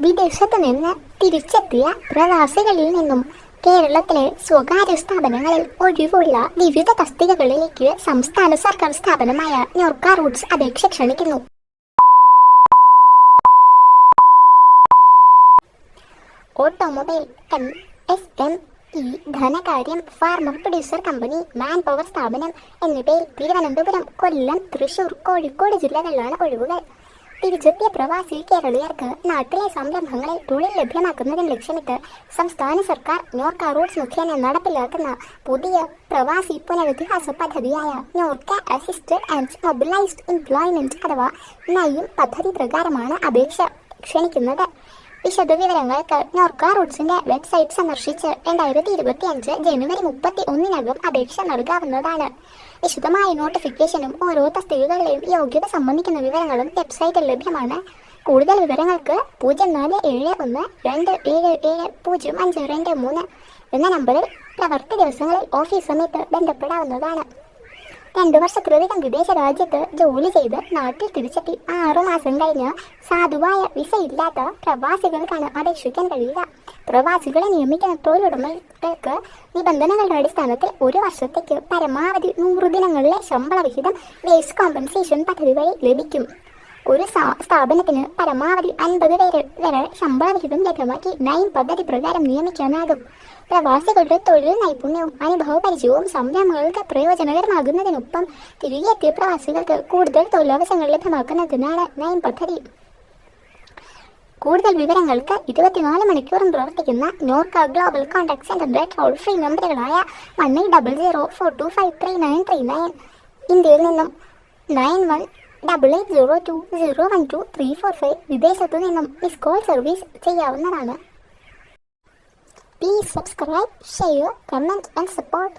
വിദേശത്ത് നിന്ന് തിരിച്ചെത്തിയ പ്രവാസികളിൽ നിന്നും കേരളത്തിലെ സ്വകാര്യ സ്ഥാപനങ്ങളിൽ ഒഴിവുള്ള വിവിധ തസ്തികകളിലേക്ക് സംസ്ഥാന സർക്കാർ സ്ഥാപനമായ നോർക്ക റൂട്ട്സ് അപേക്ഷ ക്ഷണിക്കുന്നു. ഓട്ടോമൊബൈൽ, MSME, ധനകാര്യം, farmer producer company, man power സ്ഥാപനം എന്നിവയിൽ തിരുവനന്തപുരം, കൊല്ലം, തൃശൂർ, കോഴിക്കോട് ജില്ലകളിലാണ് ഒഴിവുകൾ. തിരിച്ചെത്തിയ പ്രവാസി കേരളീയർക്ക് നാട്ടിലെ സംരംഭങ്ങളിൽ തൊഴിൽ ലഭ്യമാക്കുന്നതിന് ലക്ഷ്യമിട്ട് സംസ്ഥാന സർക്കാർ നോർക്ക റൂട്ട്സ് മുഖേന നടപ്പിലാക്കുന്ന പുതിയ പ്രവാസി പുനരധിവാസ പദ്ധതിയായ Norka assisted and mobilised employment അഥവാ NAEM പദ്ധതി പ്രകാരമാണ് അപേക്ഷ ക്ഷണിക്കുന്നത്. വിശദവിവരങ്ങൾക്ക് നോർക്ക റൂട്ട്സിന്റെ വെബ്സൈറ്റ് സന്ദർശിച്ച് 2025 ജനുവരി 31 അപേക്ഷ നൽകാവുന്നതാണ്. വിശദമായ നോട്ടിഫിക്കേഷനും ഓരോ തസ്തികകളിലെയും യോഗ്യത സംബന്ധിക്കുന്ന വിവരങ്ങളും വെബ്സൈറ്റിൽ ലഭ്യമാണ്. കൂടുതൽ വിവരങ്ങൾക്ക് 047127700523 എന്ന നമ്പറിൽ പ്രവൃത്തി ദിവസങ്ങളിൽ ഓഫീസ് സമയത്ത് ബന്ധപ്പെടാവുന്നതാണ്. 2 വർഷത്തിലധികം വിദേശ രാജ്യത്ത് ജോലി ചെയ്ത് നാട്ടിൽ തിരിച്ചെത്തി 6 മാസം കഴിഞ്ഞ് സാധുവായ വിസയില്ലാത്ത പ്രവാസികൾക്കാണ് അപേക്ഷിക്കാൻ കഴിയുക. പ്രവാസികളെ നിയമിക്കുന്ന തൊഴിലുടമകൾക്ക് നിബന്ധനകളുടെ അടിസ്ഥാനത്തിൽ 1 വർഷത്തേക്ക് പരമാവധി 100 ദിനങ്ങളിലെ ശമ്പള വിഹിതം വേജ് കോമ്പൻസേഷൻ പദ്ധതി വഴി ലഭിക്കും. ഒരു സ്ഥാപനത്തിന് പരമാവധി 50 പേര് വരെ ശമ്പള വിഹിതം ലഭ്യമാക്കി NAEM പദ്ധതി പ്രകാരം നിയമിക്കാനാകും. പ്രവാസികളുടെ തൊഴിൽ നൈപുണ്യവും അനുഭവ പരിചയവും സംരംഭങ്ങൾക്ക് പ്രയോജനകരമാകുന്നതിനൊപ്പം തിരികെ എത്തിയ പ്രവാസികൾക്ക് കൂടുതൽ തൊഴിലവസരങ്ങൾ ലഭ്യമാക്കുന്നതിനാണ് NAEM പദ്ധതി. കൂടുതൽ വിവരങ്ങൾക്ക് 24 മണിക്കൂറും പ്രവർത്തിക്കുന്ന നോർക്ക ഗ്ലോബൽ കോൺടാക്ട് സെന്ററിന്റെ ടോൾ ഫ്രീ നമ്പറുകളായ 180042533939, ഇന്ത്യയിൽ നിന്നും 918802012345, വിദേശത്തു നിന്നും മിസ് കോൾ സർവീസ് ചെയ്യാവുന്നതാണ്. Please subscribe, share, comment and support.